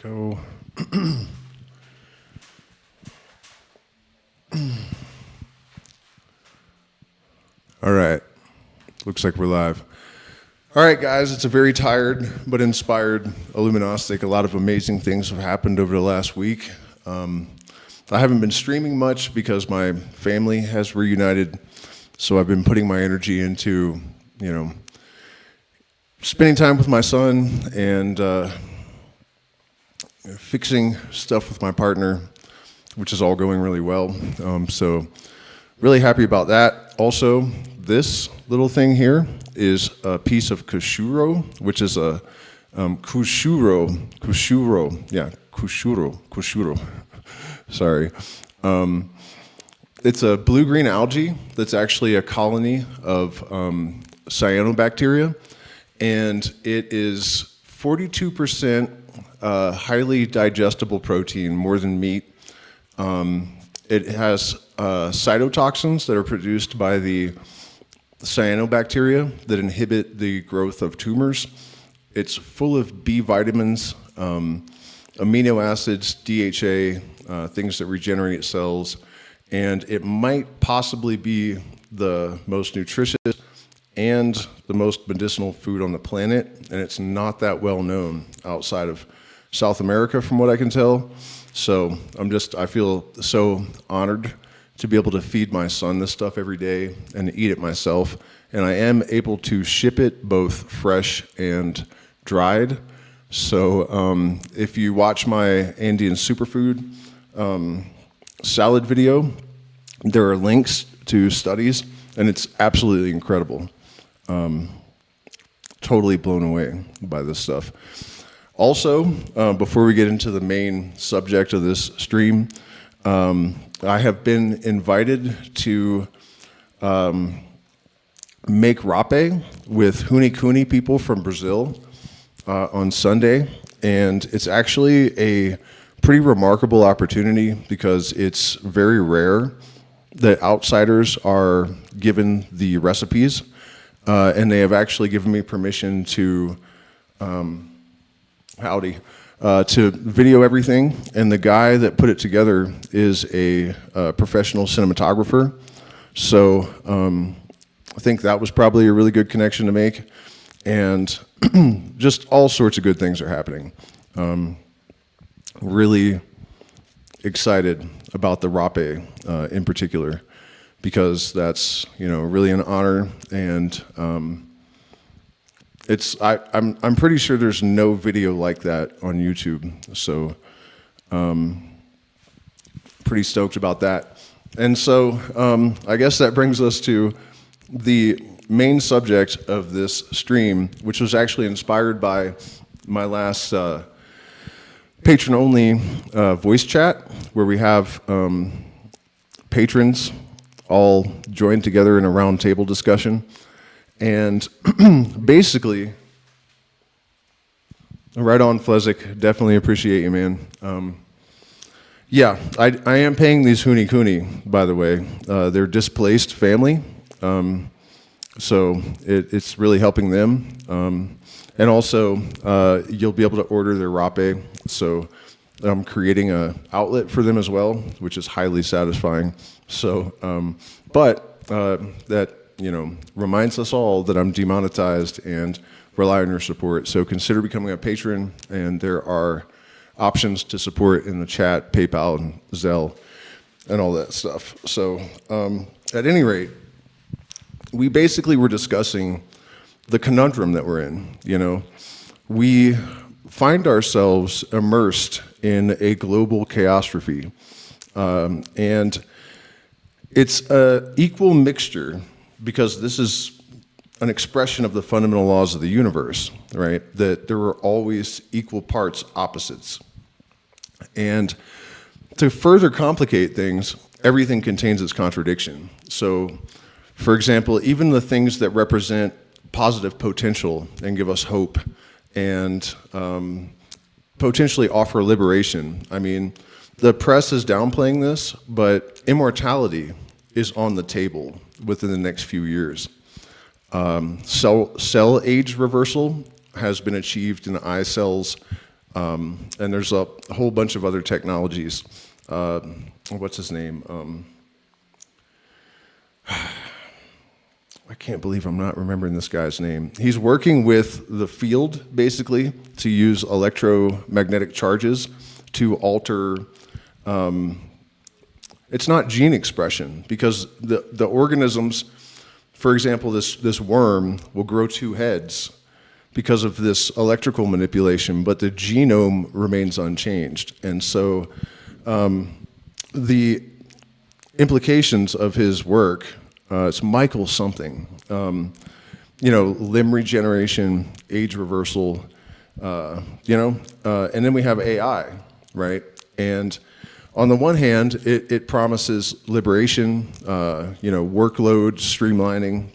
Go. All right. Looks like we're live. All right, guys, it's a very tired but inspired Illuminostic. A lot of amazing things have happened over the last week. I haven't been streaming much because my family has reunited, so I've been putting my energy into, spending time with my son and fixing stuff with my partner, which is all going really well. So really happy about that. Also, this little thing here is a piece of kushuro, which is a kushuro, sorry. It's a blue-green algae that's actually a colony of cyanobacteria, and it is 42% highly digestible protein, more than meat. It has cytotoxins that are produced by the cyanobacteria that inhibit the growth of tumors. It's full of B vitamins, amino acids, DHA, things that regenerate cells, and it might possibly be the most nutritious and the most medicinal food on the planet, and it's not that well known outside of South America from what I can tell. So I feel so honored to be able to feed my son this stuff every day and eat it myself. And I am able to ship it both fresh and dried. So if you watch my Andean superfood salad video, there are links to studies, and it's absolutely incredible. Totally blown away by this stuff. Also, before we get into the main subject of this stream, I have been invited to make rape with Huni Kuni people from Brazil on Sunday, and it's actually a pretty remarkable opportunity because it's very rare that outsiders are given the recipes, and they have actually given me permission to to video everything, and the guy that put it together is a professional cinematographer. So I think that was probably a really good connection to make, and just all sorts of good things are happening. Really excited about the rape in particular, because that's really an honor, and I'm pretty sure there's no video like that on YouTube, so pretty stoked about that. And so I guess that brings us to the main subject of this stream, which was actually inspired by my last patron-only voice chat, where we have patrons all joined together in a round table discussion. And basically, right on, Flezik, definitely appreciate you, man. Yeah, I am paying these Huni Kuni, by the way. They're displaced family, so it's really helping them. And also, you'll be able to order their rape, so I'm creating an outlet for them as well, which is highly satisfying. So, that reminds us all that I'm demonetized and rely on your support. So consider becoming a patron, and there are options to support in the chat, PayPal and Zelle, and all that stuff. So at any rate, we basically were discussing the conundrum that we're in. We find ourselves immersed in a global catastrophe, and it's an equal mixture, because this is an expression of the fundamental laws of the universe, right? That there are always equal parts opposites. And to further complicate things, everything contains its contradiction. So, for example, even the things that represent positive potential and give us hope and potentially offer liberation. I mean, the press is downplaying this, but immortality is on the table within the next few years. Cell age reversal has been achieved in eye cells And there's a whole bunch of other technologies. What's his name? I can't believe I'm not remembering this guy's name. He's working with the field, basically, to use electromagnetic charges to alter, it's not gene expression, because the organisms, for example, this worm will grow 2 heads because of this electrical manipulation, but the genome remains unchanged. And so the implications of his work, it's Michael something, limb regeneration, age reversal, and then we have AI, right? And on the one hand, it promises liberation, workload streamlining,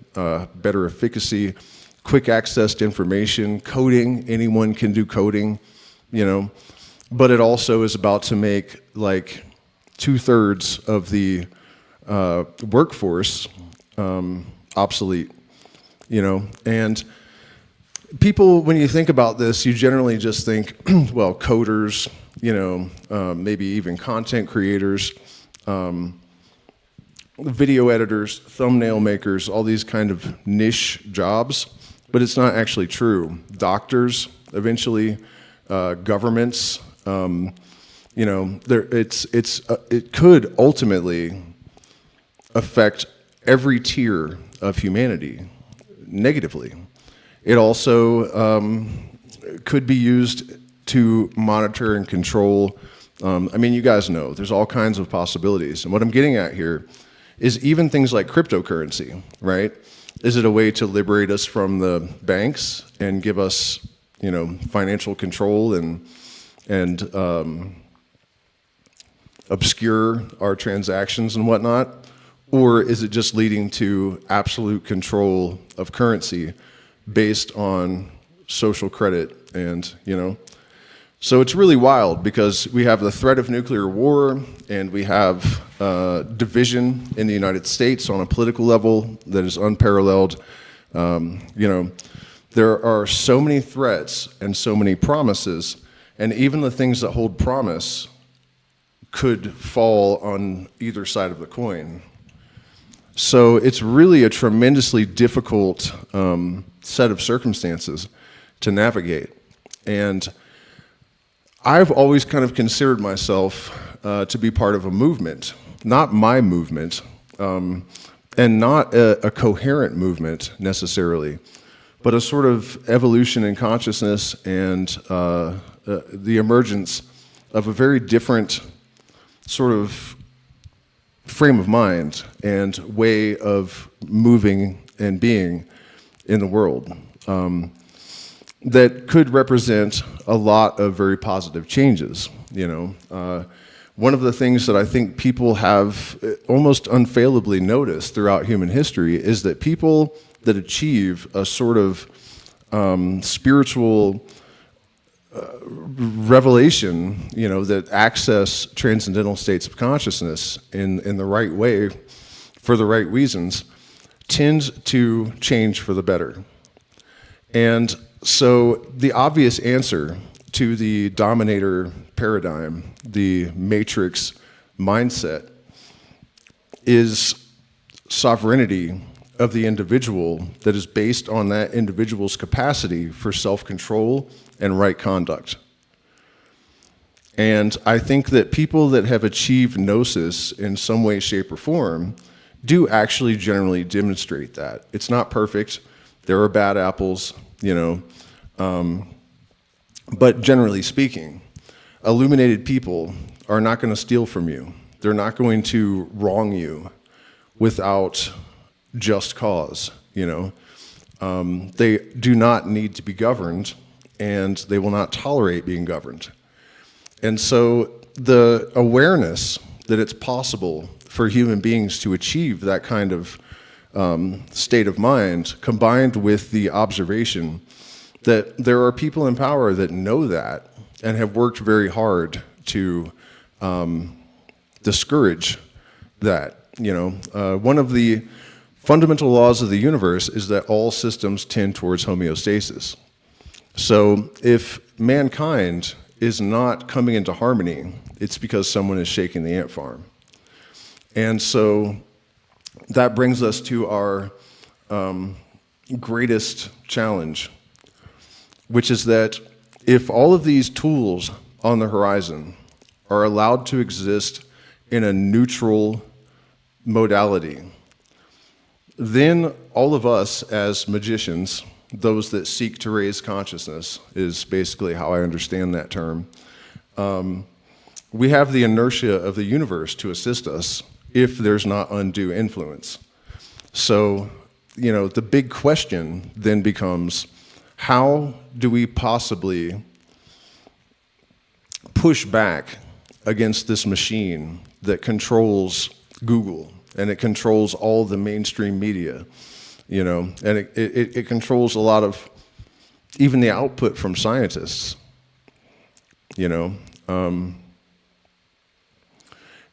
better efficacy, quick access to information, coding, anyone can do coding, but it also is about to make like 2/3 of the workforce obsolete, and people, when you think about this, you generally just think, well, coders, maybe even content creators, video editors, thumbnail makers, all these kind of niche jobs, but it's not actually true. Doctors, eventually, governments, it could ultimately affect every tier of humanity negatively. It also could be used to monitor and control. You guys know, there's all kinds of possibilities. And what I'm getting at here is even things like cryptocurrency, right? Is it a way to liberate us from the banks and give us, financial control and obscure our transactions and whatnot? Or is it just leading to absolute control of currency based on social credit and, So it's really wild because we have the threat of nuclear war and we have division in the United States on a political level that is unparalleled. There are so many threats and so many promises, and even the things that hold promise could fall on either side of the coin. So it's really a tremendously difficult set of circumstances to navigate. And I've always kind of considered myself to be part of a movement, not my movement, and not a coherent movement necessarily, but a sort of evolution in consciousness and the emergence of a very different sort of frame of mind and way of moving and being in the world. That could represent a lot of very positive changes, One of the things that I think people have almost unfailably noticed throughout human history is that people that achieve a sort of spiritual revelation, that access transcendental states of consciousness in the right way for the right reasons, tend to change for the better. And so the obvious answer to the dominator paradigm, the matrix mindset, is sovereignty of the individual that is based on that individual's capacity for self-control and right conduct. And I think that people that have achieved gnosis in some way, shape, or form do actually generally demonstrate that. It's not perfect. There are bad apples, but generally speaking, illuminated people are not going to steal from you. They're not going to wrong you without just cause, They do not need to be governed, and they will not tolerate being governed. And so the awareness that it's possible for human beings to achieve that kind of state of mind, combined with the observation that there are people in power that know that and have worked very hard to discourage that. One of the fundamental laws of the universe is that all systems tend towards homeostasis. So if mankind is not coming into harmony, it's because someone is shaking the ant farm. And so that brings us to our greatest challenge, which is that if all of these tools on the horizon are allowed to exist in a neutral modality, then all of us as magicians, those that seek to raise consciousness, is basically how I understand that term, we have the inertia of the universe to assist us if there's not undue influence. So, the big question then becomes, how do we possibly push back against this machine that controls Google, and it controls all the mainstream media, and it controls a lot of even the output from scientists,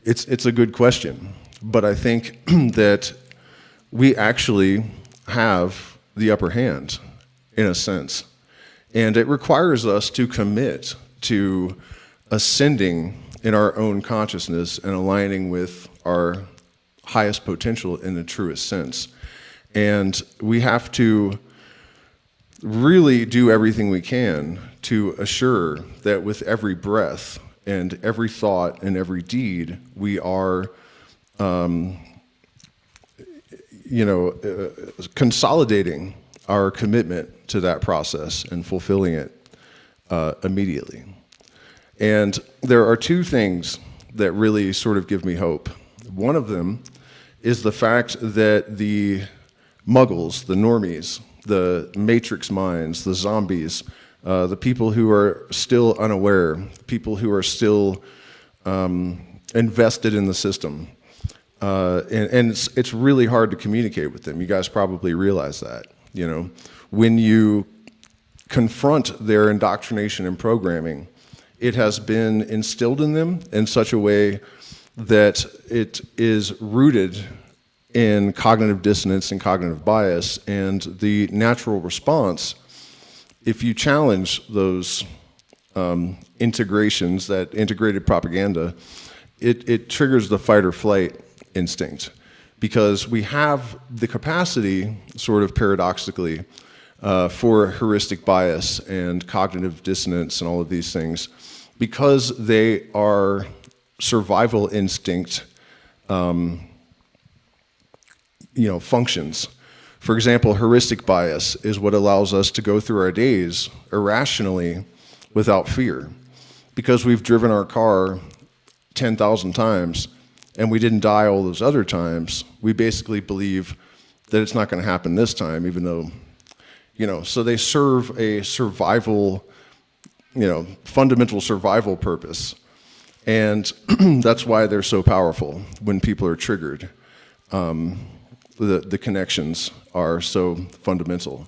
It's a good question, but I think that we actually have the upper hand, in a sense. And it requires us to commit to ascending in our own consciousness and aligning with our highest potential in the truest sense. And we have to really do everything we can to assure that with every breath and every thought and every deed, we are consolidating our commitment to that process and fulfilling it immediately. And there are two things that really sort of give me hope. One of them is the fact that the muggles, the normies, the matrix minds, the zombies, the people who are still unaware, people who are still invested in the system, and it's really hard to communicate with them. You guys probably realize that. When you confront their indoctrination and programming, it has been instilled in them in such a way that it is rooted in cognitive dissonance and cognitive bias, and the natural response, if you challenge those integrations, that integrated propaganda, it triggers the fight or flight instinct, because we have the capacity, sort of paradoxically, for heuristic bias and cognitive dissonance and all of these things, because they are survival instinct functions. For example, heuristic bias is what allows us to go through our days irrationally without fear. Because we've driven our car 10,000 times and we didn't die all those other times, we basically believe that it's not going to happen this time, even though, so they serve a survival, fundamental survival purpose. And that's why they're so powerful when people are triggered. The connections are so fundamental.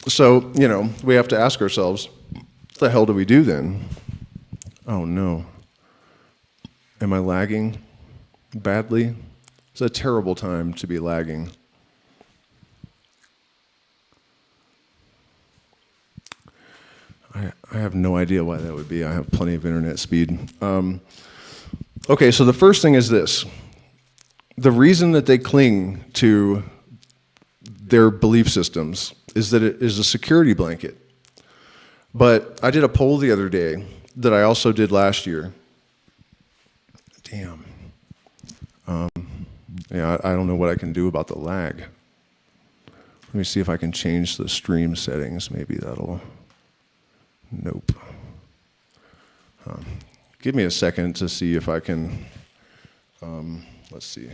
So, we have to ask ourselves, what the hell do we do then? Oh no. Am I lagging badly? It's a terrible time to be lagging. I have no idea why that would be. I have plenty of internet speed. Okay, so the first thing is this. The reason that they cling to their belief systems is that it is a security blanket. But I did a poll the other day that I also did last year. Damn. I don't know what I can do about the lag. Let me see if I can change the stream settings. Maybe that'll... Nope. Give me a second to see if I can... let's see.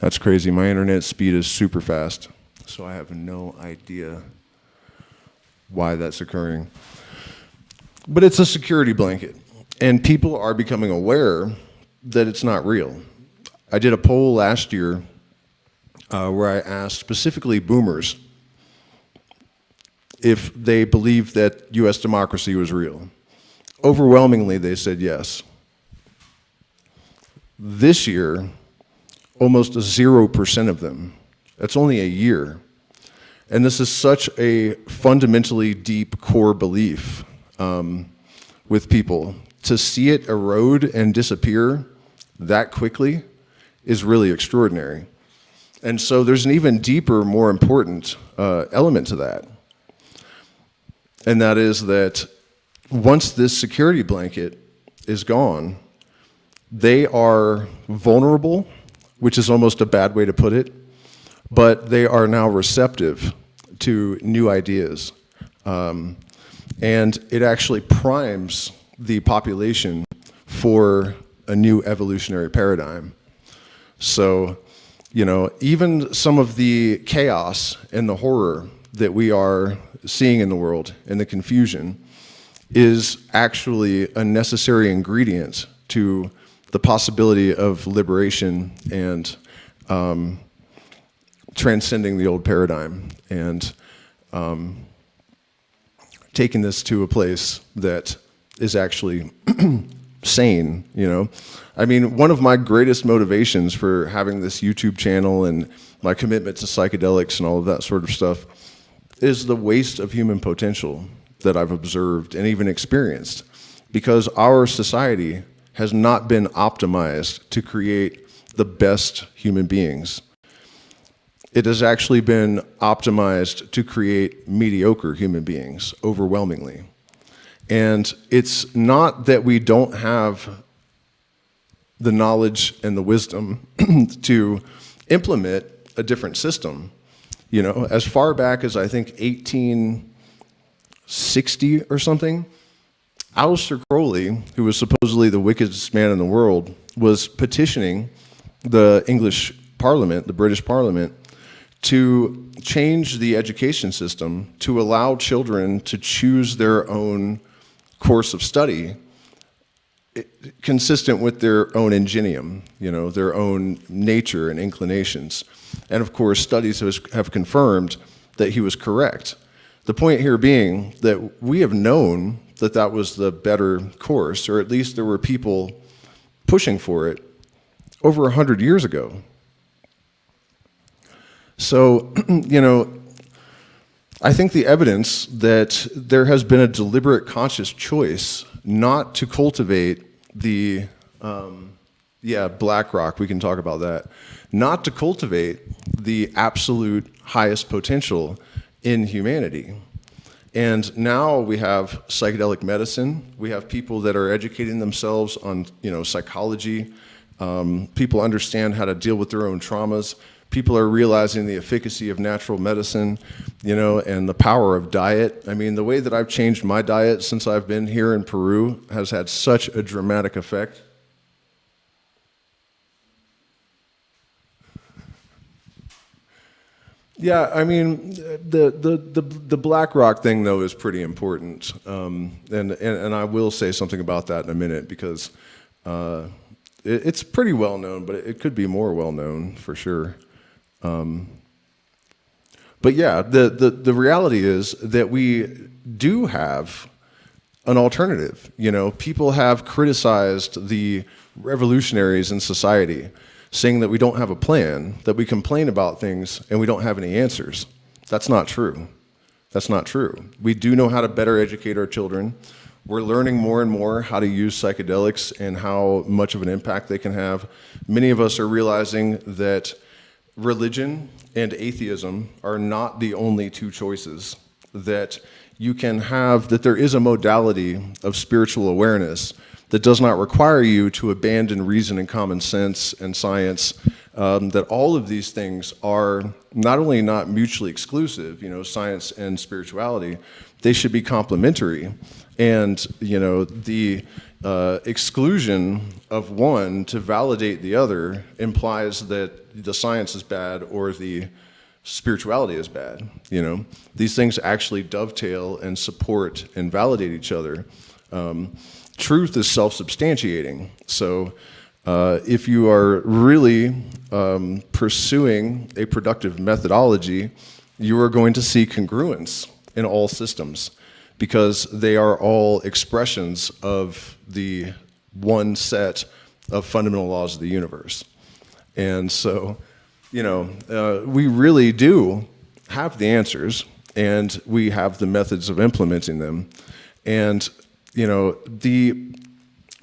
That's crazy. My internet speed is super fast, so I have no idea why that's occurring. But it's a security blanket, and people are becoming aware that it's not real. I did a poll last year where I asked specifically boomers if they believed that U.S. democracy was real. Overwhelmingly, they said yes. This year, almost 0% of them. That's only a year. And this is such a fundamentally deep core belief with people. To see it erode and disappear that quickly is really extraordinary. And so there's an even deeper, more important element to that. And that is that once this security blanket is gone, they are vulnerable, which is almost a bad way to put it, but they are now receptive to new ideas. And it actually primes the population for a new evolutionary paradigm. So, you know, even some of the chaos and the horror that we are seeing in the world and the confusion is actually a necessary ingredient to the possibility of liberation and transcending the old paradigm and taking this to a place that is actually sane, you know? I mean, one of my greatest motivations for having this YouTube channel and my commitment to psychedelics and all of that sort of stuff is the waste of human potential that I've observed and even experienced, because our society has not been optimized to create the best human beings. It has actually been optimized to create mediocre human beings, overwhelmingly. And it's not that we don't have the knowledge and the wisdom to implement a different system. You know, as far back as I think 1860 or something, Aleister Crowley, who was supposedly the wickedest man in the world, was petitioning the English Parliament, the British Parliament, to change the education system to allow children to choose their own course of study consistent with their own ingenium, you know, their own nature and inclinations. And of course, studies have confirmed that he was correct. The point here being that we have known that that was the better course, or at least there were people pushing for it over 100 years ago. So, you know, I think the evidence that there has been a deliberate conscious choice not to cultivate the, black rock, we can talk about that, not to cultivate the absolute highest potential in humanity. And now we have psychedelic medicine. We have people that are educating themselves on, you know, psychology. People understand how to deal with their own traumas. People are realizing the efficacy of natural medicine, you know, and the power of diet. I mean, the way that I've changed my diet since I've been here in Peru has had such a dramatic effect. Yeah, I mean, the black rock thing though is pretty important, and I will say something about that in a minute, because it's pretty well known, but it could be more well known for sure. But yeah, the reality is that we do have an alternative. You know, people have criticized the revolutionaries in society, saying that we don't have a plan, that we complain about things and we don't have any answers. That's not true. That's not true. We do know how to better educate our children. We're learning more and more how to use psychedelics and how much of an impact they can have. Many of us are realizing that religion and atheism are not the only two choices, that you can have, that there is a modality of spiritual awareness that does not require you to abandon reason and common sense and science, that all of these things are not only not mutually exclusive, you know, science and spirituality, they should be complementary. And, you know, the exclusion of one to validate the other implies that the science is bad or the spirituality is bad, you know. These things actually dovetail and support and validate each other. Truth is self-substantiating. So if you are really pursuing a productive methodology, you are going to see congruence in all systems, because they are all expressions of the one set of fundamental laws of the universe. And so, we really do have the answers, and we have the methods of implementing them. And, the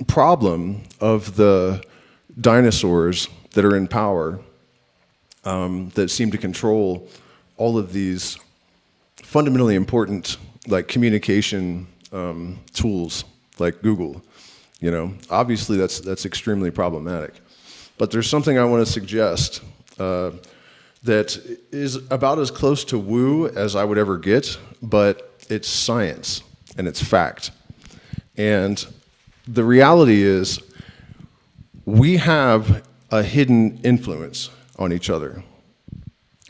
problem of the dinosaurs that are in power, that seem to control all of these fundamentally important, like, communication tools, like Google, obviously that's extremely problematic. But there's something I want to suggest that is about as close to woo as I would ever get, but it's science and it's fact. And the reality is we have a hidden influence on each other,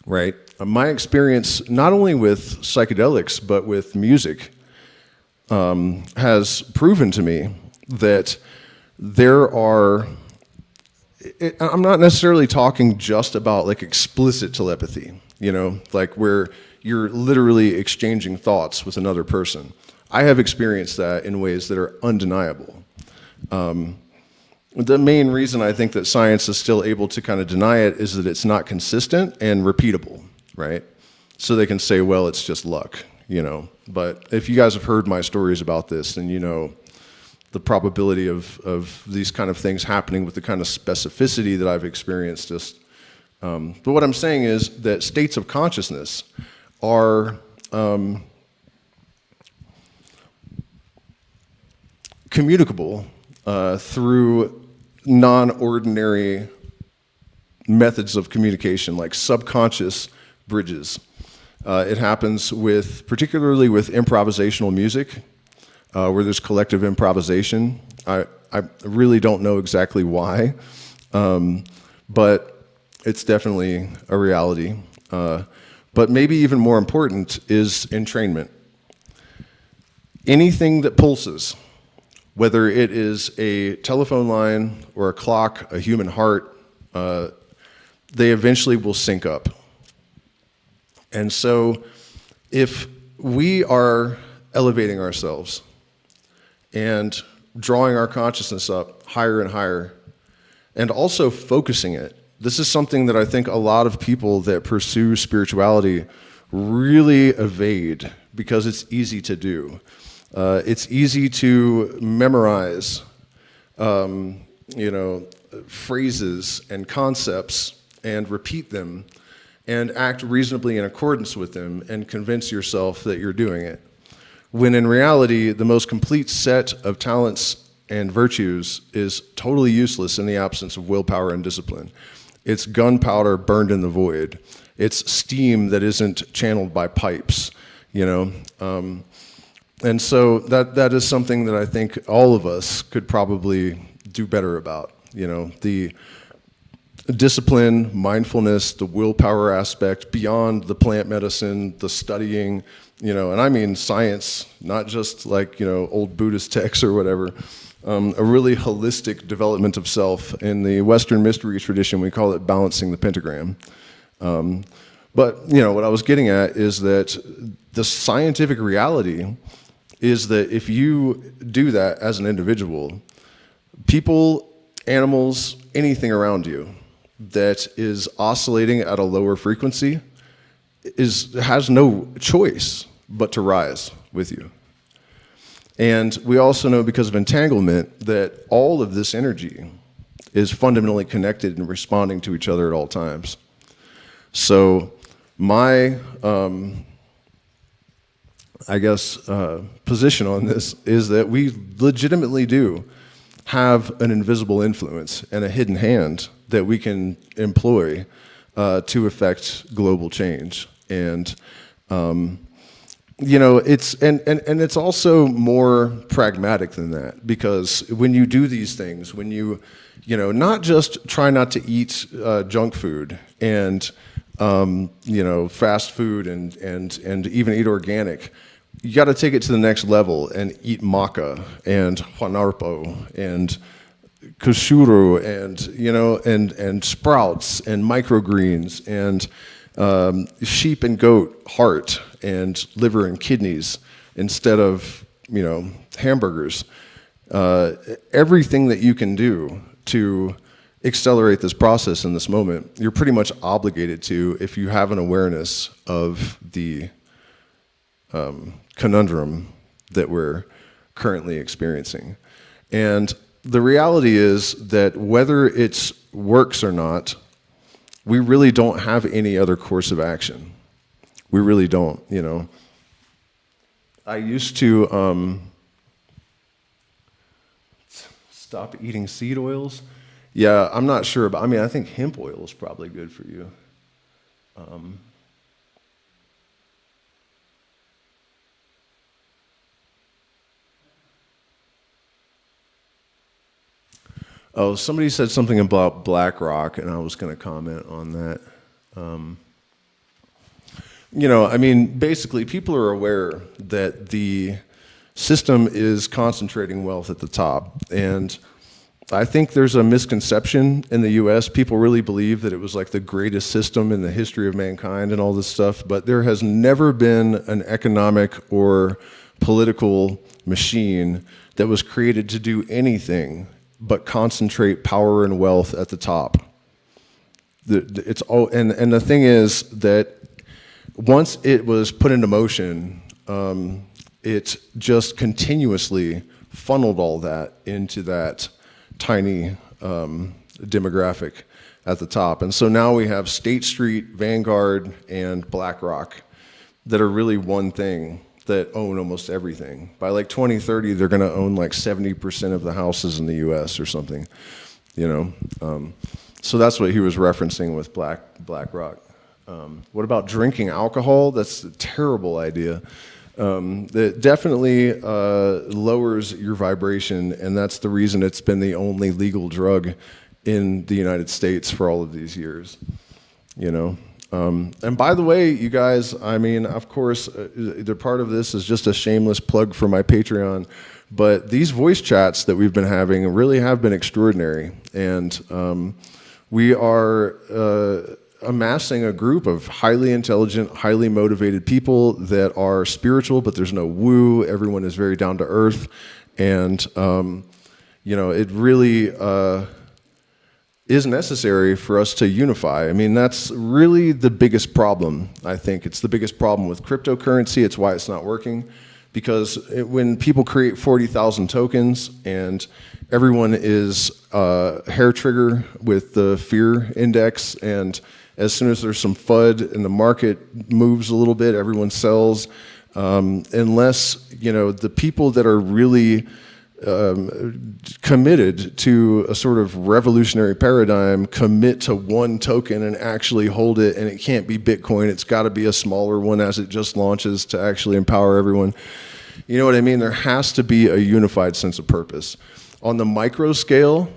right? My experience, not only with psychedelics, but with music, has proven to me that there are, I'm not necessarily talking just about like explicit telepathy, like where you're literally exchanging thoughts with another person. I have experienced that in ways that are undeniable. The main reason I think that science is still able to kind of deny it is that it's not consistent and repeatable, right? So they can say, well, it's just luck, But if you guys have heard my stories about this, then the probability of these kind of things happening with the kind of specificity that I've experienced. But what I'm saying is that states of consciousness are communicable through non-ordinary methods of communication, like subconscious bridges. It happens particularly with improvisational music, where there's collective improvisation. I really don't know exactly why, but it's definitely a reality. But maybe even more important is entrainment. Anything that pulses, whether it is a telephone line or a clock, a human heart, they eventually will sync up. And so if we are elevating ourselves and drawing our consciousness up higher and higher, and also focusing it, this is something that I think a lot of people that pursue spirituality really evade because it's easy to do. It's easy to memorize, phrases and concepts and repeat them and act reasonably in accordance with them and convince yourself that you're doing it. When in reality, the most complete set of talents and virtues is totally useless in the absence of willpower and discipline. It's gunpowder burned in the void. It's steam that isn't channeled by pipes, And so that is something that I think all of us could probably do better about. The discipline, mindfulness, the willpower aspect beyond the plant medicine, the studying, and I mean science, not just like, old Buddhist texts or whatever. A really holistic development of self. In the Western mystery tradition, we call it balancing the pentagram. But, what I was getting at is that the scientific reality is that if you do that as an individual, people, animals, anything around you that is oscillating at a lower frequency has no choice but to rise with you. And we also know because of entanglement that all of this energy is fundamentally connected and responding to each other at all times. So my, position on this is that we legitimately do have an invisible influence and a hidden hand that we can employ to affect global change. And it's also more pragmatic than that, because when you do these things, when you not just try not to eat junk food and fast food and even eat organic, you got to take it to the next level and eat maca and huanarpo and kushuru and sprouts and microgreens and sheep and goat heart and liver and kidneys instead of, hamburgers. Everything that you can do to accelerate this process in this moment, you're pretty much obligated to if you have an awareness of the conundrum that we're currently experiencing. And the reality is that whether it works or not, we really don't have any other course of action. We really don't, I used to stop eating seed oils. Yeah, I'm not sure about, I think hemp oil is probably good for you. Oh, somebody said something about BlackRock, and I was going to comment on that. Basically, people are aware that the system is concentrating wealth at the top. And I think there's a misconception in the US. People really believe that it was like the greatest system in the history of mankind and all this stuff. But there has never been an economic or political machine that was created to do anything but concentrate power and wealth at the top. It's all, and the thing is that once it was put into motion, it just continuously funneled all that into that tiny demographic at the top. And so now we have State Street, Vanguard, and BlackRock that are really one thing that own almost everything. By like 2030, they're going to own like 70% of the houses in the US or something, So that's what he was referencing with BlackRock. What about drinking alcohol? That's a terrible idea. It definitely lowers your vibration, and that's the reason it's been the only legal drug in the United States for all of these years, And by the way, you guys, of course, the part of this is just a shameless plug for my Patreon, but these voice chats that we've been having really have been extraordinary, and we are amassing a group of highly intelligent, highly motivated people that are spiritual, but there's no woo. Everyone is very down to earth, and it really is necessary for us to unify. That's really the biggest problem, I think. It's the biggest problem with cryptocurrency. It's why it's not working. Because when people create 40,000 tokens and everyone is hair trigger with the fear index, and as soon as there's some FUD and the market moves a little bit, everyone sells. Unless, the people that are really committed to a sort of revolutionary paradigm commit to one token and actually hold it, and it can't be Bitcoin. It's got to be a smaller one as it just launches to actually empower everyone. You know what I mean? There has to be a unified sense of purpose. On the micro scale,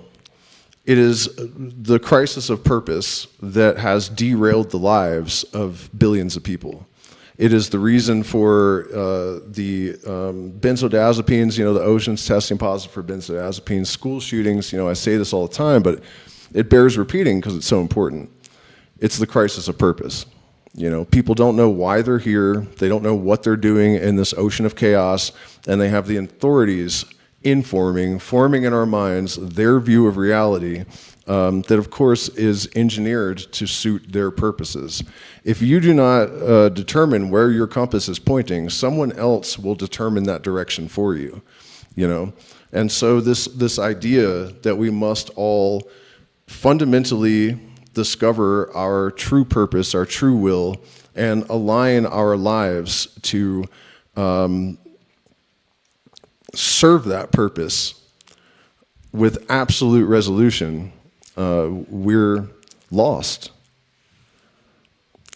it is the crisis of purpose that has derailed the lives of billions of people. It is the reason for the benzodiazepines, the ocean's testing positive for benzodiazepines, school shootings. I say this all the time, but it bears repeating because it's so important. It's the crisis of purpose. People don't know why they're here. They don't know what they're doing in this ocean of chaos, and they have the authorities forming in our minds their view of reality that, of course, is engineered to suit their purposes. If you do not determine where your compass is pointing, someone else will determine that direction for you, And so this idea that we must all fundamentally discover our true purpose, our true will, and align our lives to serve that purpose with absolute resolution, we're lost.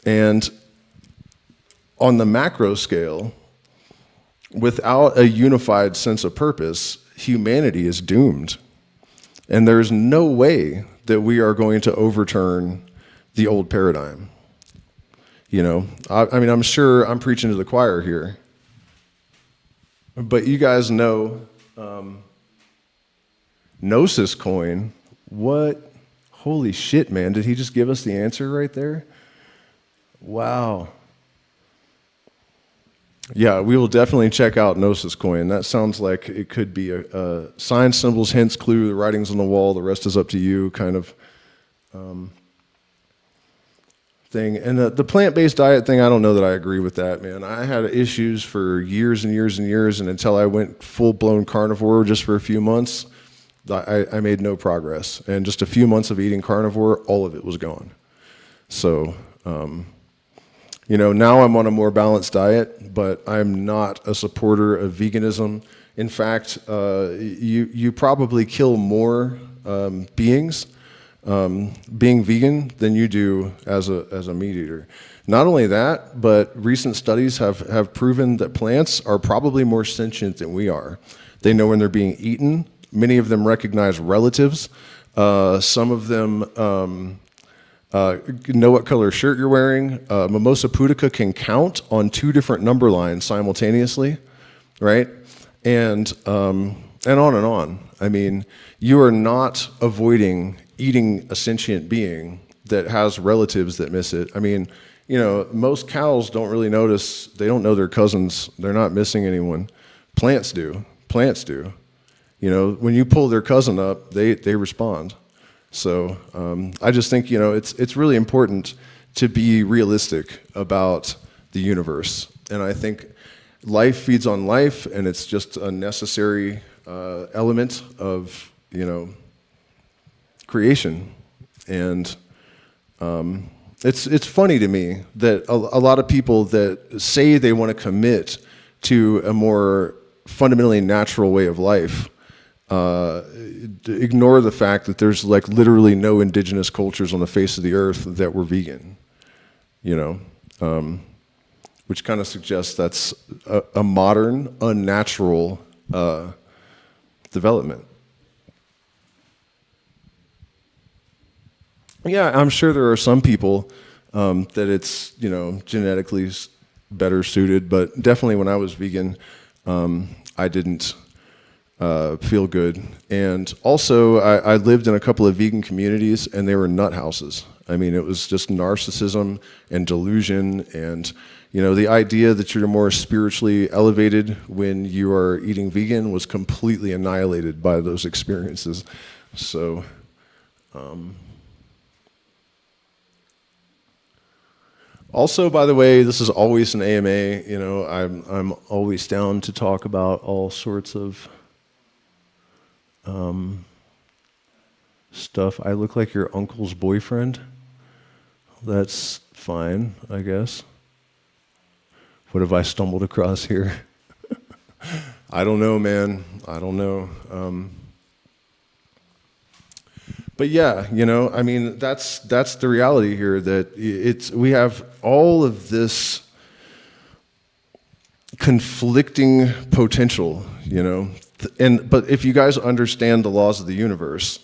And on the macro scale, without a unified sense of purpose, humanity is doomed. And there's no way that we are going to overturn the old paradigm. I'm sure I'm preaching to the choir here. But you guys know Gnosis coin. What? Holy shit, man. Did he just give us the answer right there? Wow. Yeah, we will definitely check out Gnosis Coin. That sounds like it could be a signs, symbols, hints, clue, the writing's on the wall, the rest is up to you kind of thing. And the plant-based diet thing, I don't know that I agree with that, man. I had issues for years and years and years, and until I went full-blown carnivore just for a few months, I made no progress. And just a few months of eating carnivore, all of it was gone. So, now I'm on a more balanced diet, but I'm not a supporter of veganism. In fact, you probably kill more beings being vegan than you do as a meat eater. Not only that, but recent studies have proven that plants are probably more sentient than we are. They know when they're being eaten. Many of them recognize relatives. Some of them know what color shirt you're wearing. Mimosa pudica can count on 2 different number lines simultaneously, right? And on and on. I mean, you are not avoiding eating a sentient being that has relatives that miss it. I mean, most cows don't really notice. They don't know their cousins. They're not missing anyone. Plants do. When you pull their cousin up, they respond. So I just think, it's really important to be realistic about the universe. And I think life feeds on life, and it's just a necessary element of, creation. And it's funny to me that a lot of people that say they want to commit to a more fundamentally natural way of life ignore the fact that there's like literally no indigenous cultures on the face of the earth that were vegan, which kind of suggests that's a modern, unnatural development. Yeah, I'm sure there are some people that it's, genetically better suited, but definitely when I was vegan, I didn't feel good. And also, I lived in a couple of vegan communities, and they were nut houses. I mean, it was just narcissism and delusion, and the idea that you're more spiritually elevated when you are eating vegan was completely annihilated by those experiences. So, also, by the way, this is always an AMA. I'm always down to talk about all sorts of stuff. I look like your uncle's boyfriend. That's fine, I guess. What have I stumbled across here? I don't know, man. I don't know. But yeah, I mean, that's the reality here, that we have all of this conflicting potential, but if you guys understand the laws of the universe,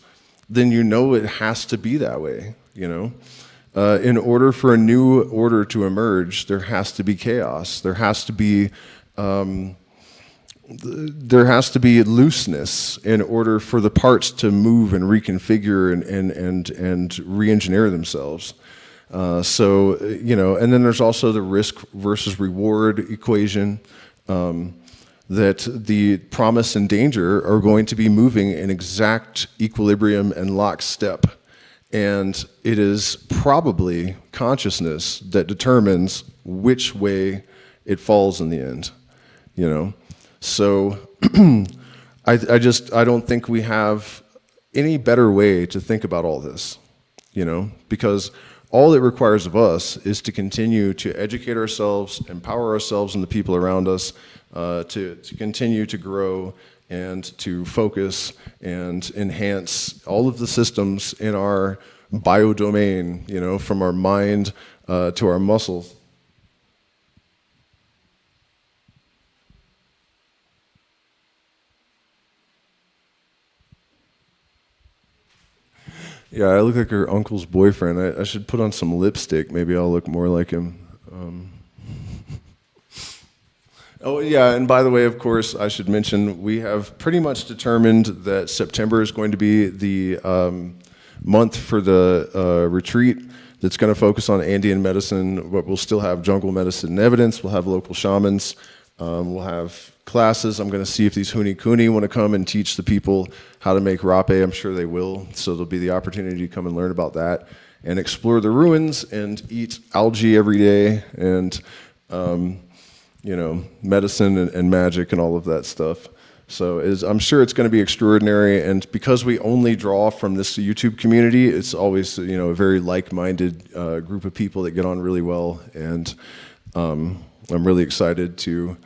then it has to be that way, In order for a new order to emerge, there has to be chaos. There has to be looseness in order for the parts to move and reconfigure and re-engineer themselves. And then there's also the risk versus reward equation, that the promise and danger are going to be moving in exact equilibrium and lockstep. And it is probably consciousness that determines which way it falls in the end, So I don't think we have any better way to think about all this, because all it requires of us is to continue to educate ourselves, empower ourselves and the people around us, to continue to grow and to focus and enhance all of the systems in our biodomain, from our mind to our muscles. Yeah, I look like her uncle's boyfriend. I should put on some lipstick. Maybe I'll look more like him. Oh, yeah, and by the way, of course, I should mention, we have pretty much determined that September is going to be the month for the retreat. that's going to focus on Andean medicine, but we'll still have jungle medicine and evidence. We'll have local shamans. We'll have classes. I'm going to see if these huni kuni want to come and teach the people how to make rape. I'm sure they will. So there'll be the opportunity to come and learn about that and explore the ruins and eat algae every day and, you know, medicine and magic and all of that stuff. So I'm sure it's going to be extraordinary, and because we only draw from this YouTube community, it's always, you know, a very like-minded group of people that get on really well, and I'm really excited to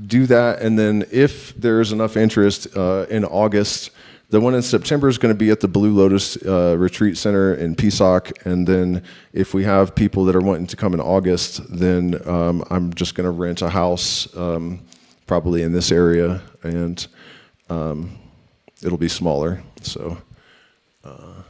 do that. And then if there's enough interest in August, the one in September is going to be at the Blue Lotus Retreat Center in Pisac, and then if we have people that are wanting to come in August, then I'm just going to rent a house probably in this area, and it'll be smaller. So, all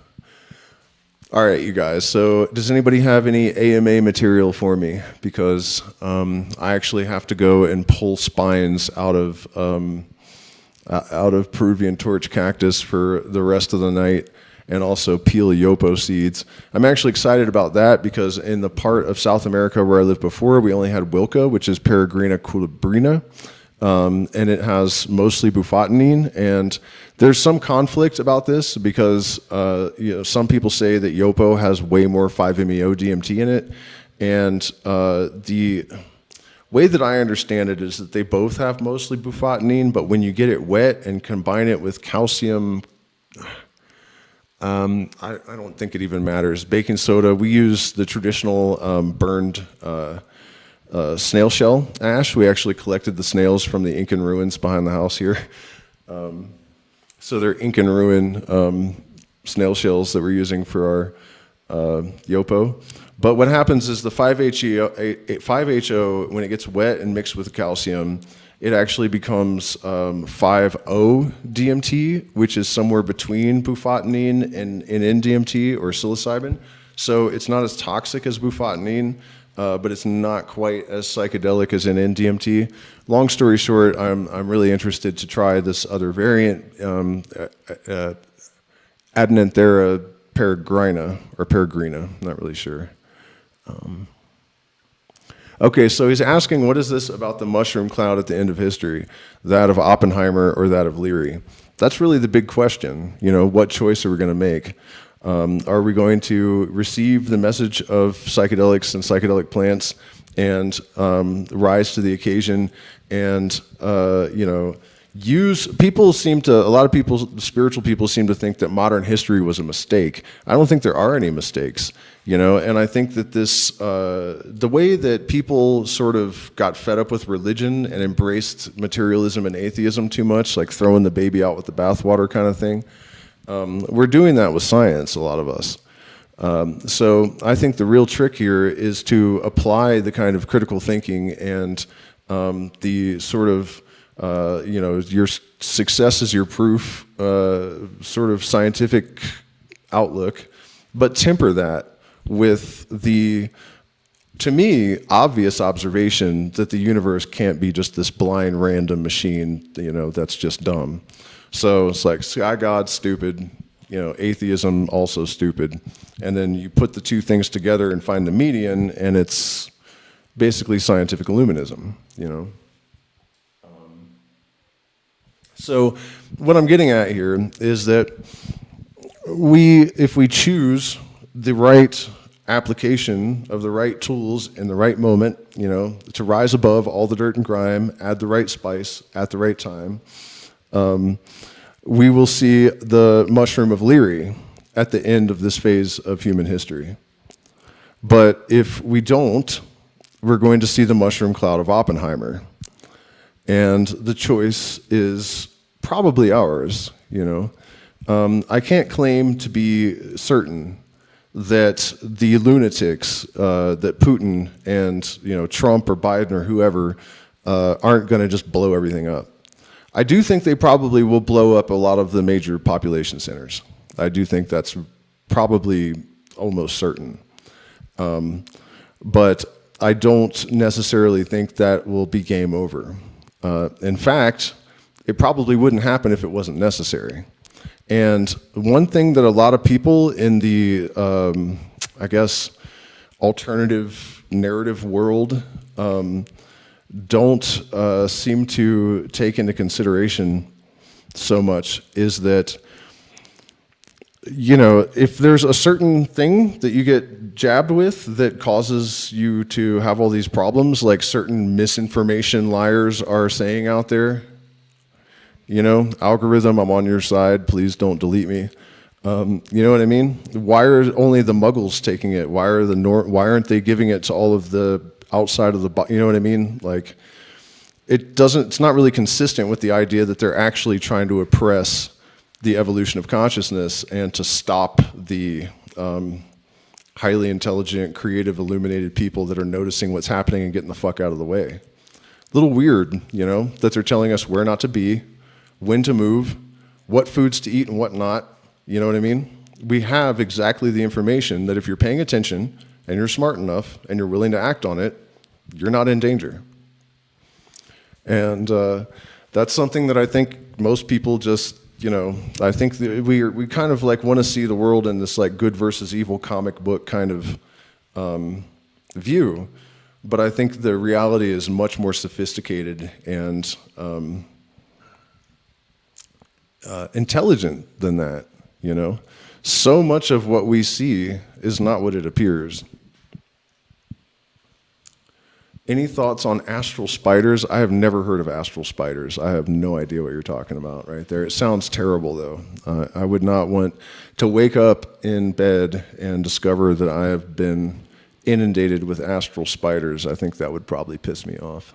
right, you guys. So, does anybody have any AMA material for me? Because I actually have to go and pull spines out of Peruvian torch cactus for the rest of the night, and also peel yopo seeds. I'm actually excited about that because in the part of South America where I lived before, we only had wilca, which is Peregrina colubrina. And it has mostly bufotenine, and there's some conflict about this because you know, some people say that yopo has way more 5-MeO DMT in it, and the way that I understand it is that they both have mostly bufotenine, but when you get it wet and combine it with calcium, I don't think it even matters. Baking soda, we use the traditional burned snail shell ash. We actually collected the snails from the Incan ruins behind the house here. So they're Incan ruin snail shells that we're using for our yopo. But what happens is the 5-HO, when it gets wet and mixed with calcium, it actually becomes 5-O-DMT, which is somewhere between bufotenine and N-DMT or psilocybin. So it's not as toxic as bufotenine, but it's not quite as psychedelic as an N-DMT. Long story short, I'm really interested to try this other variant, Adenanthera peregrina, I'm not really sure. Okay, so he's asking, what is this about the mushroom cloud at the end of history? That of Oppenheimer or that of Leary? That's really the big question. You know, what choice are we going to make? Are we going to receive the message of psychedelics and psychedelic plants and rise to the occasion and, you know, a lot of people, spiritual people seem to think that modern history was a mistake. I don't think there are any mistakes, you know, and I think that this, the way that people sort of got fed up with religion and embraced materialism and atheism too much, like throwing the baby out with the bathwater kind of thing, we're doing that with science, a lot of us. So I think the real trick here is to apply the kind of critical thinking and the sort of, you know, your success is your proof sort of scientific outlook, but temper that with the, to me, obvious observation that the universe can't be just this blind random machine, you know, that's just dumb. So it's like sky god, stupid, you know, atheism also stupid. And then you put the two things together and find the median, and it's basically scientific illuminism, you know. So what I'm getting at here is that if we choose the right application of the right tools in the right moment, you know, to rise above all the dirt and grime, add the right spice at the right time, we will see the mushroom of Leary at the end of this phase of human history. But if we don't, we're going to see the mushroom cloud of Oppenheimer. And the choice is probably ours, you know. I can't claim to be certain that the lunatics, that Putin and, you know, Trump or Biden or whoever aren't going to just blow everything up. I do think they probably will blow up a lot of the major population centers. I do think that's probably almost certain. But I don't necessarily think that will be game over. In fact, it probably wouldn't happen if it wasn't necessary. And one thing that a lot of people in the I guess, alternative narrative world don't seem to take into consideration so much is that, if there's a certain thing that you get jabbed with that causes you to have all these problems, like certain misinformation liars are saying out there, algorithm, I'm on your side, please don't delete me. You know what I mean? Why are only the muggles taking it? Why aren't they giving it to all of the outside of the, you know what I mean? Like, it's not really consistent with the idea that they're actually trying to oppress the evolution of consciousness and to stop the highly intelligent, creative, illuminated people that are noticing what's happening and getting the fuck out of the way. A little weird, that they're telling us where not to be, when to move, what foods to eat and what not. You know what I mean? We have exactly the information that if you're paying attention and you're smart enough and you're willing to act on it, you're not in danger. And that's something that I think most people just, I think that we kind of like want to see the world in this like good versus evil comic book kind of view. But I think the reality is much more sophisticated and intelligent than that, So much of what we see is not what it appears. Any thoughts on astral spiders? I have never heard of astral spiders. I have no idea what you're talking about right there. It sounds terrible, though. I would not want to wake up in bed and discover that I have been inundated with astral spiders. I think that would probably piss me off.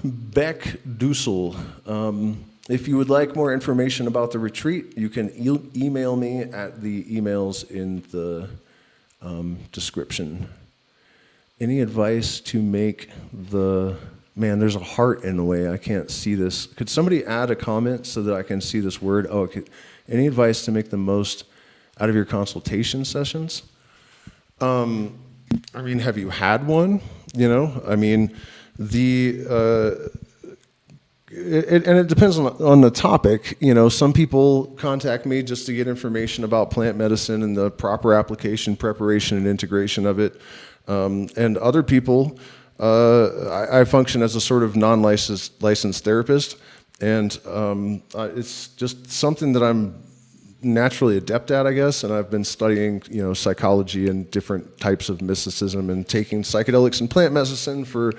Beck Dussel. If you would like more information about the retreat, you can email me at the emails in the description. Any advice to make man, there's a heart in the way. I can't see this. Could somebody add a comment so that I can see this word? Oh, okay. Any advice to make the most out of your consultation sessions? Have you had one? It depends on the topic. Some people contact me just to get information about plant medicine and the proper application, preparation, and integration of it. And other people, I function as a sort of non-licensed therapist, and it's just something that I'm naturally adept at, I guess. And I've been studying, psychology and different types of mysticism and taking psychedelics and plant medicine for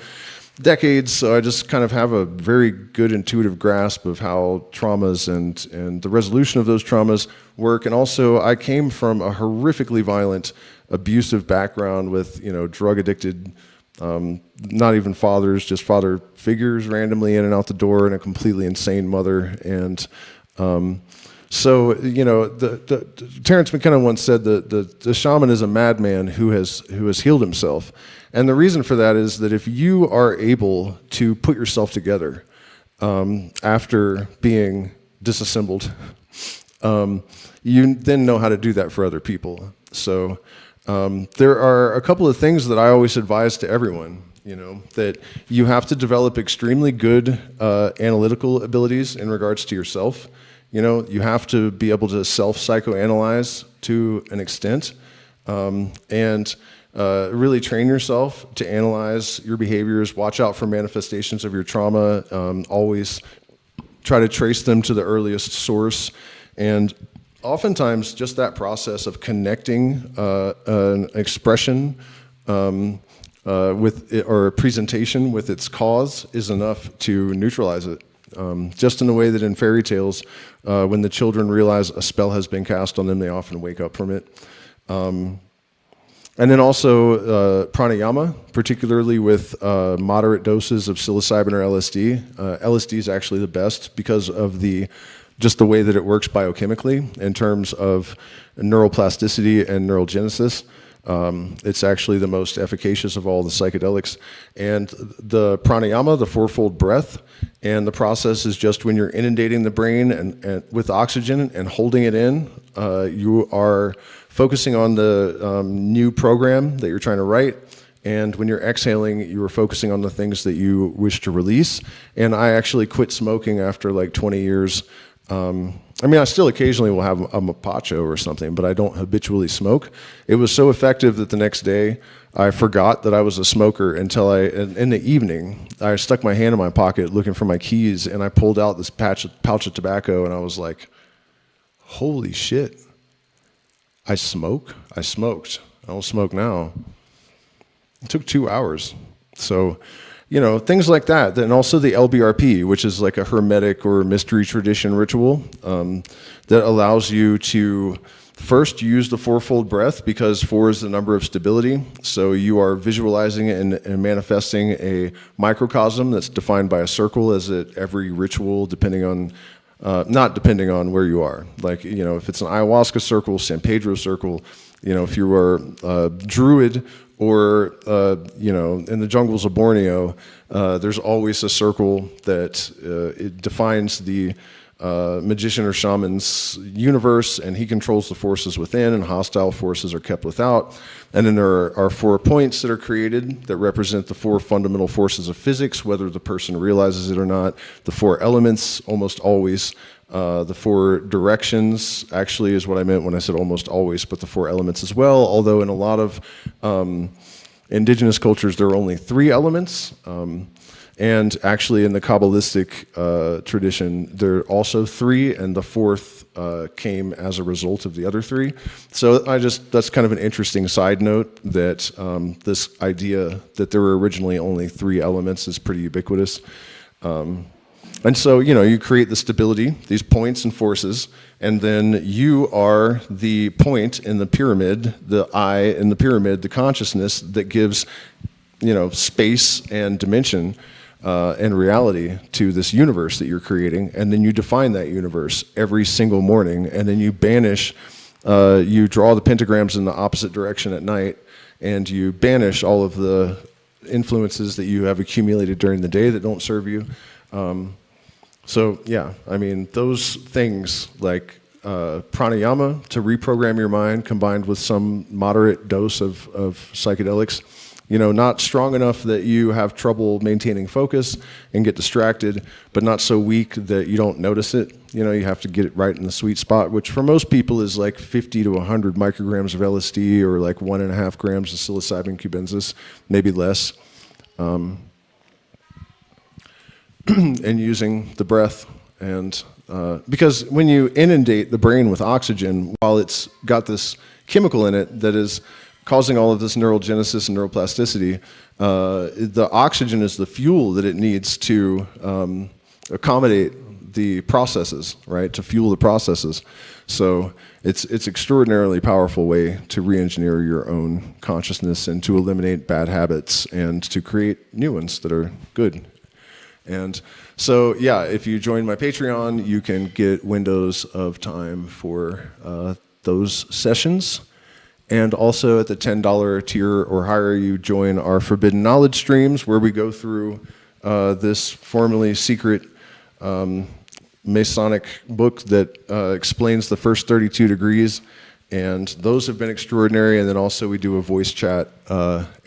decades, so I just kind of have a very good intuitive grasp of how traumas and the resolution of those traumas work. And also, I came from a horrifically violent, abusive background with, drug addicted, not even fathers, just father figures randomly in and out the door, and a completely insane mother. And so, Terrence McKenna once said that the shaman is a madman who has healed himself. And the reason for that is that if you are able to put yourself together after being disassembled, you then know how to do that for other people. So there are a couple of things that I always advise to everyone, that you have to develop extremely good analytical abilities in regards to yourself. You have to be able to self-psychoanalyze to an extent, and really train yourself to analyze your behaviors, watch out for manifestations of your trauma, always try to trace them to the earliest source. And oftentimes just that process of connecting an expression with it, or a presentation with its cause is enough to neutralize it. Just in the way that in fairy tales, when the children realize a spell has been cast on them, they often wake up from it. And then also pranayama, particularly with moderate doses of psilocybin or LSD. LSD is actually the best because of just the way that it works biochemically in terms of neuroplasticity and neurogenesis. It's actually the most efficacious of all the psychedelics. And the pranayama, the fourfold breath, and the process is just when you're inundating the brain and with oxygen and holding it in, you are focusing on the new program that you're trying to write. And when you're exhaling, you are focusing on the things that you wish to release. And I actually quit smoking after like 20 years I mean, I still occasionally will have a mapacho or something, but I don't habitually smoke. It was so effective that the next day I forgot that I was a smoker until in the evening, I stuck my hand in my pocket looking for my keys, and I pulled out this pouch of tobacco, and I was like, holy shit, I smoke? I smoked. I don't smoke now. It took 2 hours. So, things like that. And also the LBRP, which is like a hermetic or mystery tradition ritual that allows you to first use the fourfold breath, because 4 is the number of stability. So you are visualizing and manifesting a microcosm that's defined by a circle, as at every ritual, not depending on where you are. Like, if it's an ayahuasca circle, San Pedro circle, if you are a druid, or in the jungles of Borneo, there's always a circle that it defines the magician or shaman's universe, and he controls the forces within, and hostile forces are kept without. And then there are 4 points that are created that represent the 4 fundamental forces of physics, whether the person realizes it or not. The 4 elements, almost always. The 4 directions actually is what I meant when I said almost always, but the 4 elements as well, although in a lot of indigenous cultures there are only 3 elements, and actually in the Kabbalistic tradition there are also 3, and the 4th came as a result of the other 3. So that's kind of an interesting side note, that this idea that there were originally only 3 elements is pretty ubiquitous. And so, you create the stability, these points and forces, and then you are the point in the pyramid, the eye in the pyramid, the consciousness that gives, space and dimension and reality to this universe that you're creating. And then you define that universe every single morning, and then you banish, you draw the pentagrams in the opposite direction at night, and you banish all of the influences that you have accumulated during the day that don't serve you. So yeah, I mean, those things like pranayama to reprogram your mind, combined with some moderate dose of psychedelics, not strong enough that you have trouble maintaining focus and get distracted, but not so weak that you don't notice it. You have to get it right in the sweet spot, which for most people is like 50 to 100 micrograms of LSD, or like 1.5 grams of psilocybin cubensis, maybe less. And using the breath, and because when you inundate the brain with oxygen, while it's got this chemical in it that is causing all of this neurogenesis and neuroplasticity, the oxygen is the fuel that it needs to accommodate the processes, right? To fuel the processes. So it's extraordinarily powerful way to re-engineer your own consciousness, and to eliminate bad habits, and to create new ones that are good. And so, yeah, if you join my Patreon, you can get windows of time for those sessions. And also at the $10 tier or higher, you join our Forbidden Knowledge streams, where we go through this formerly secret Masonic book that explains the first 32 degrees. And those have been extraordinary. And then also we do a voice chat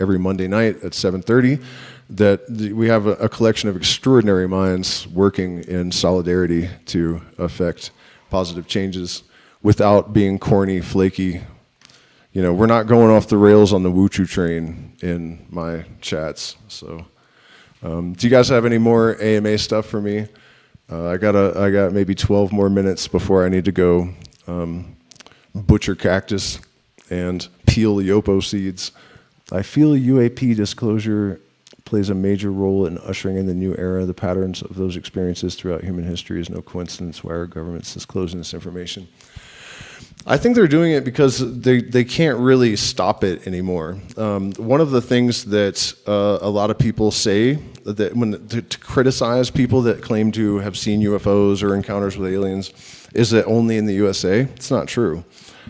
every Monday night at 7:30. That we have a collection of extraordinary minds working in solidarity to affect positive changes without being corny, flaky. We're not going off the rails on the woo-choo train in my chats. So, do you guys have any more AMA stuff for me? I got maybe 12 more minutes before I need to go butcher cactus and peel yopo seeds. I feel UAP disclosure plays a major role in ushering in the new era. The patterns of those experiences throughout human history is no coincidence. Why are governments disclosing this information? I think they're doing it because they can't really stop it anymore. One of the things that a lot of people say that to criticize people that claim to have seen UFOs or encounters with aliens is that only in the USA. It's not true.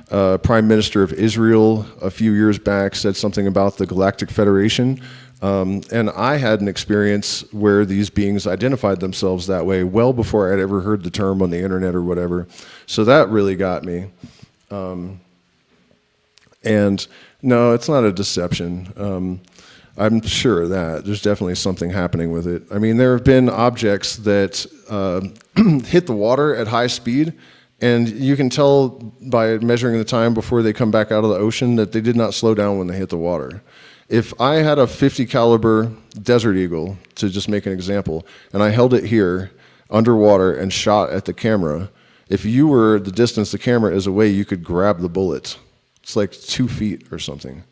Prime Minister of Israel a few years back said something about the Galactic Federation. And I had an experience where these beings identified themselves that way well before I'd ever heard the term on the internet or whatever. So that really got me. And no, it's not a deception. I'm sure of that. There's definitely something happening with it. I mean, there have been objects that hit the water at high speed And you can tell by measuring the time before they come back out of the ocean that they did not slow down when they hit the water. If I had a 50 caliber Desert Eagle, to just make an example, and I held it here underwater and shot at the camera, if you were the distance the camera is away, you could grab the bullet. It's like 2 feet or something.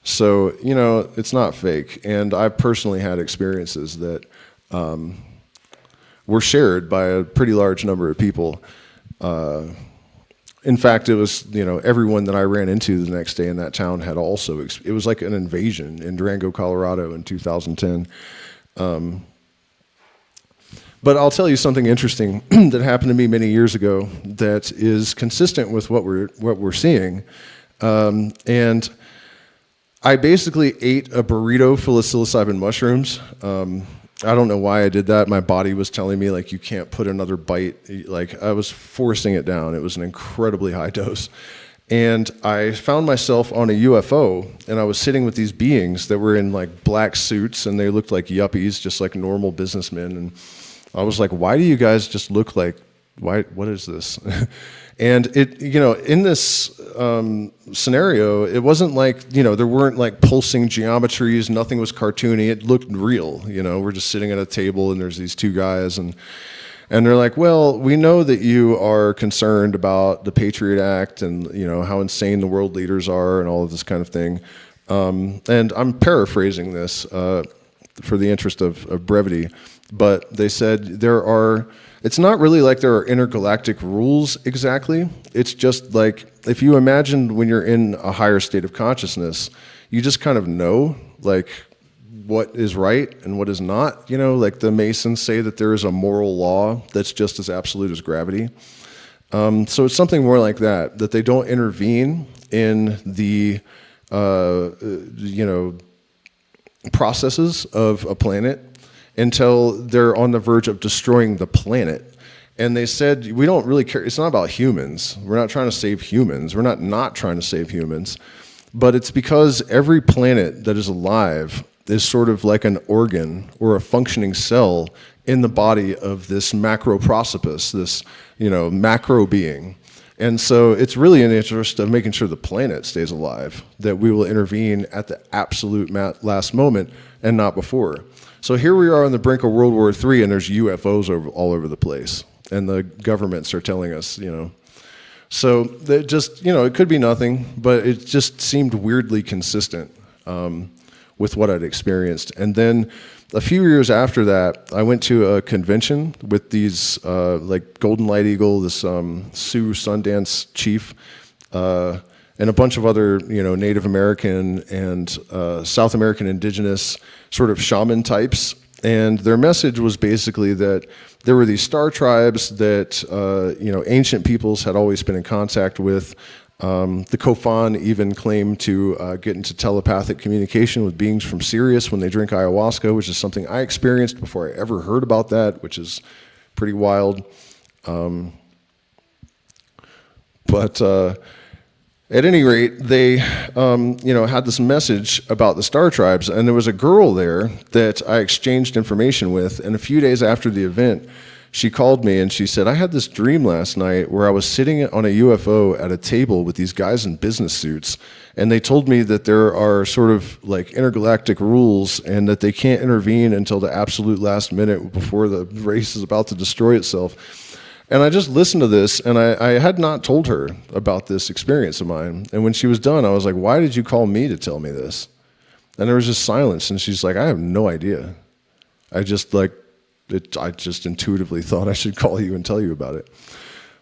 So, you know, it's not fake. And I've personally had experiences that were shared by a pretty large number of people. In fact, it was, you know, everyone that I ran into the next day in that town had also, it was like an invasion in Durango, Colorado in 2010. But I'll tell you something interesting that happened to me many years ago that is consistent with what we're seeing. And I basically ate a burrito full of psilocybin mushrooms. I don't know why I did that. My body was telling me, like, you can't put another bite. Like, I was forcing it down. It was an incredibly high dose. And I found myself on a UFO, and I was sitting with these beings that were in, like, black suits, and they looked like yuppies, just like normal businessmen. And I was like, why do you guys just look like, what is this? And it, you know, in this scenario, it wasn't like, you know, there weren't like pulsing geometries, nothing was cartoony, it looked real, you know, we're just sitting at a table and there's these two guys and they're like, well, we know that you are concerned about the Patriot Act and, you know, how insane the world leaders are and all of this kind of thing. And I'm paraphrasing this for the interest of brevity, but they said it's not really like there are intergalactic rules exactly. It's just like, if you imagine when you're in a higher state of consciousness, you just kind of know, like, what is right and what is not. You know, like the Masons say that there is a moral law that's just as absolute as gravity. So it's something more like that they don't intervene in the, you know, processes of a planet until they're on the verge of destroying the planet. And they said, we don't really care. It's not about humans. We're not trying to save humans. We're not trying to save humans. But it's because every planet that is alive is sort of like an organ or a functioning cell in the body of this macroprosopus, this, you know, macro being. And so it's really in the interest of making sure the planet stays alive that we will intervene at the absolute last moment and not before. So here we are on the brink of World War III, and there's UFOs all over the place, and the governments are telling us, you know. So they just, you know, it could be nothing, but it just seemed weirdly consistent with what I'd experienced. And then a few years after that, I went to a convention with these, like Golden Light Eagle, this Sioux Sundance chief, and a bunch of other, you know, Native American and South American indigenous sort of shaman types. And their message was basically that there were these star tribes that, you know, ancient peoples had always been in contact with. The Kofan even claimed to get into telepathic communication with beings from Sirius when they drink ayahuasca, which is something I experienced before I ever heard about that, which is pretty wild. But at any rate, they, you know, had this message about the star tribes, and there was a girl there that I exchanged information with, and a few days after the event, she called me and she said, I had this dream last night where I was sitting on a UFO at a table with these guys in business suits, and they told me that there are sort of like intergalactic rules and that they can't intervene until the absolute last minute before the race is about to destroy itself. And I just listened to this, and I had not told her about this experience of mine. And when she was done, I was like, why did you call me to tell me this? And there was just silence, and she's like, I have no idea. I just intuitively thought I should call you and tell you about it.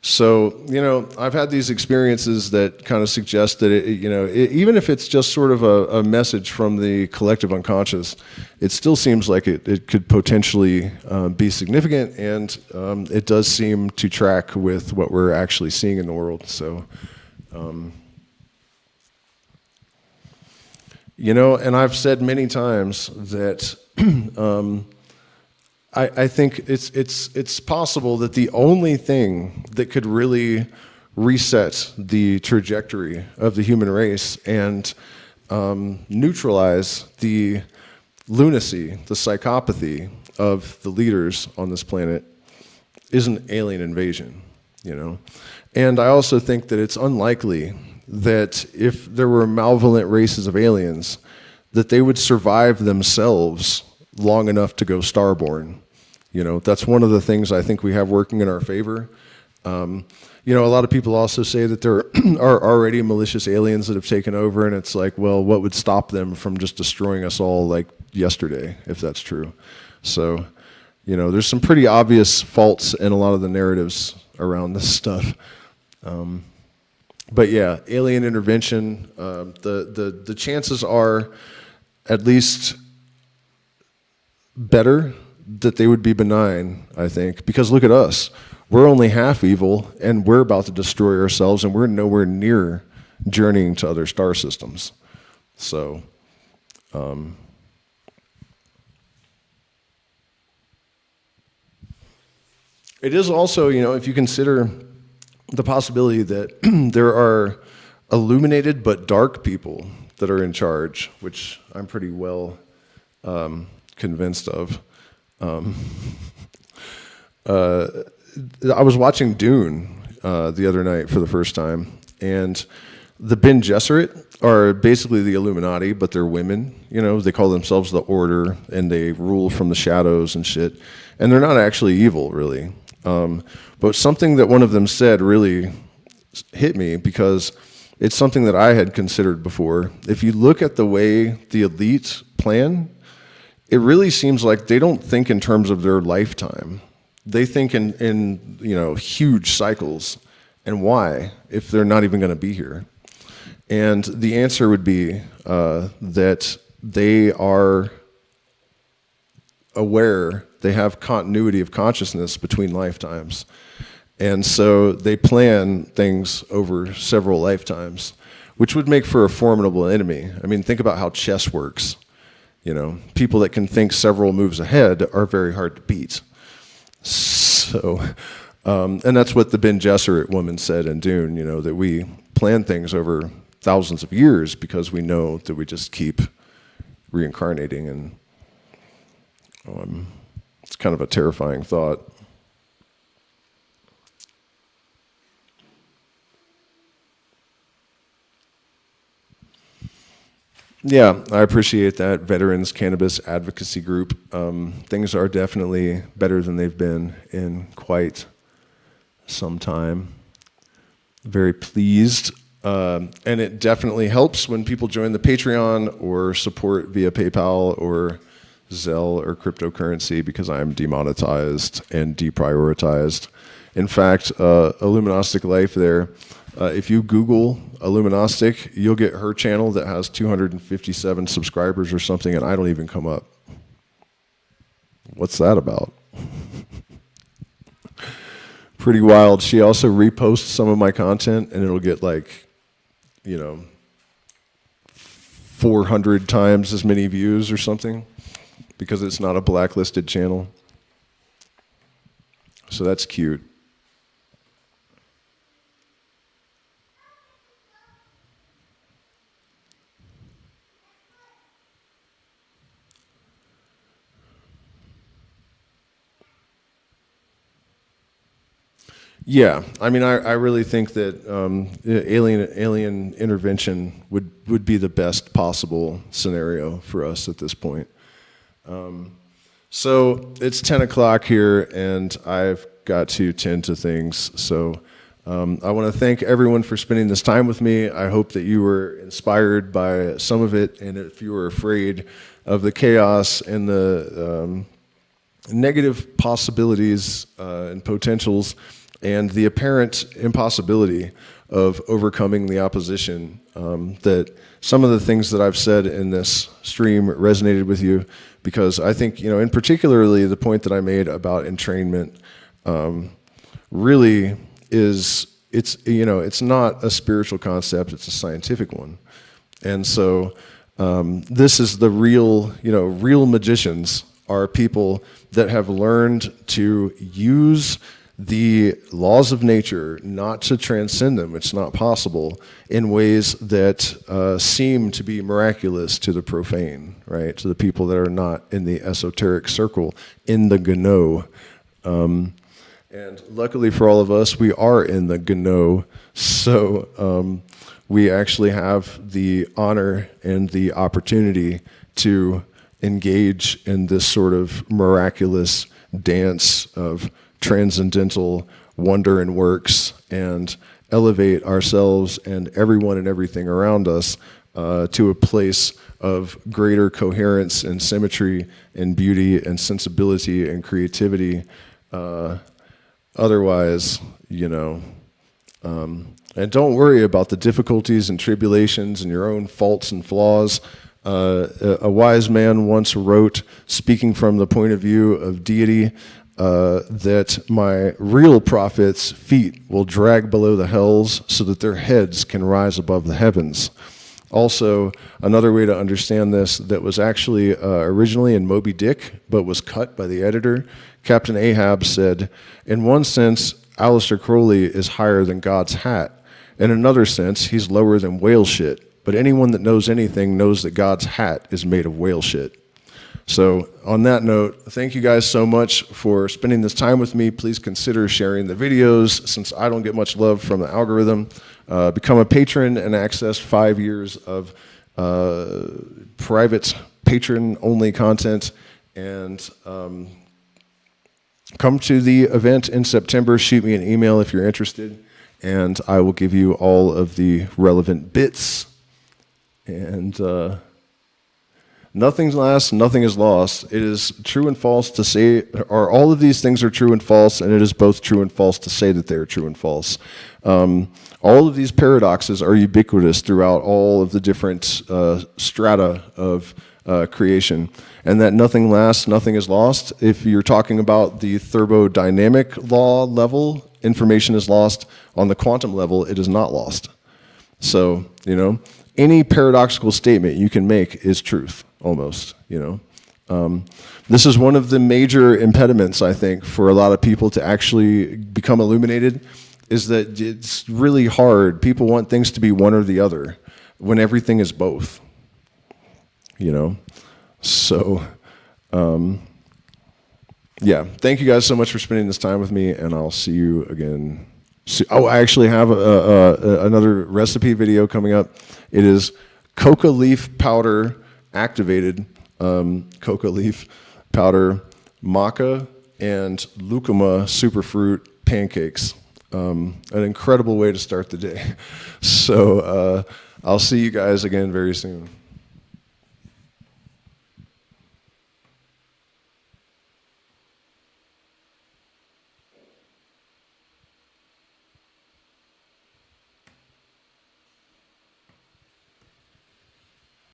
So, you know, I've had these experiences that kind of suggest that, even if it's just sort of a message from the collective unconscious, it still seems like it could potentially be significant, and it does seem to track with what we're actually seeing in the world. So, and I've said many times that I think it's possible that the only thing that could really reset the trajectory of the human race and neutralize the lunacy, the psychopathy of the leaders on this planet is an alien invasion. you know. And I also think that it's unlikely that if there were malevolent races of aliens, that they would survive themselves long enough to go starborn. You know, that's one of the things I think we have working in our favor. You know, a lot of people also say that there are already malicious aliens that have taken over, and it's like, well, what would stop them from just destroying us all like yesterday, if that's true? So, you know, there's some pretty obvious faults in a lot of the narratives around this stuff. But yeah, alien intervention, the chances are at least better that they would be benign, I think, because look at us. We're only half evil, and we're about to destroy ourselves, and we're nowhere near journeying to other star systems. So, it is also, you know, if you consider the possibility that there are illuminated but dark people that are in charge, which I'm pretty well convinced of. I was watching Dune the other night for the first time, and the Bene Gesserit are basically the Illuminati, but they're women. You know, they call themselves the Order, and they rule from the shadows and shit. And they're not actually evil, really. But something that one of them said really hit me, because it's something that I had considered before. If you look at the way the elite plan, it really seems like they don't think in terms of their lifetime. They think in you know, huge cycles. And why, if they're not even going to be here? And the answer would be that they are aware, they have continuity of consciousness between lifetimes. And so they plan things over several lifetimes, which would make for a formidable enemy. I mean, think about how chess works. You know, people that can think several moves ahead are very hard to beat. So, and that's what the Bene Gesserit woman said in Dune, you know, that we plan things over thousands of years because we know that we just keep reincarnating, and it's kind of a terrifying thought. Yeah, I appreciate that. Veterans Cannabis Advocacy Group. Things are definitely better than they've been in quite some time. Very pleased. And it definitely helps when people join the Patreon or support via PayPal or Zelle or cryptocurrency, because I'm demonetized and deprioritized. In fact, Illuminastic Life there, if you Google Illuminastic, you'll get her channel that has 257 subscribers or something, and I don't even come up. What's that about? Pretty wild. She also reposts some of my content, and it'll get like, you know, 400 times as many views or something, because it's not a blacklisted channel. So that's cute. Yeah, I mean, I really think that alien intervention would be the best possible scenario for us at this point. So it's 10 o'clock here, and I've got to tend to things. So I want to thank everyone for spending this time with me. I hope that you were inspired by some of it, and if you were afraid of the chaos and the negative possibilities and potentials, and the apparent impossibility of overcoming the opposition, that some of the things that I've said in this stream resonated with you, because I think, you know, in particularly the point that I made about entrainment really is, it's, you know, it's not a spiritual concept, it's a scientific one. And so this is the real, you know, real magicians are people that have learned to use the laws of nature, not to transcend them, it's not possible, in ways that seem to be miraculous to the profane, right? To the people that are not in the esoteric circle, in the gno. And luckily for all of us, we are in the gno, so we actually have the honor and the opportunity to engage in this sort of miraculous dance of transcendental wonder and works and elevate ourselves and everyone and everything around us to a place of greater coherence and symmetry and beauty and sensibility and creativity. Otherwise, and don't worry about the difficulties and tribulations and your own faults and flaws. A wise man once wrote, speaking from the point of view of deity, that my real prophets' feet will drag below the hells so that their heads can rise above the heavens. Also, another way to understand this that was actually originally in Moby Dick, but was cut by the editor, Captain Ahab said, in one sense, Aleister Crowley is higher than God's hat. In another sense, he's lower than whale shit. But anyone that knows anything knows that God's hat is made of whale shit. So on that note, thank you guys so much for spending this time with me. Please consider sharing the videos since I don't get much love from the algorithm. Become a patron and access 5 years of private patron-only content. And come to the event in September. Shoot me an email if you're interested. And I will give you all of the relevant bits. And nothing's last, nothing is lost. It is true and false to say, or all of these things are true and false, and it is both true and false to say that they're true and false. All of these paradoxes are ubiquitous throughout all of the different strata of creation, and that nothing lasts, nothing is lost. If you're talking about the thermodynamic law level, information is lost. On the quantum level, it is not lost. So, any paradoxical statement you can make is truth, almost, This is one of the major impediments, I think, for a lot of people to actually become illuminated, is that it's really hard. People want things to be one or the other, when everything is both, So, yeah, thank you guys so much for spending this time with me, and I'll see you again. Oh, I actually have another recipe video coming up. It is coca leaf powder activated, coca leaf powder, maca, and lucuma superfruit pancakes. An incredible way to start the day. So I'll see you guys again very soon.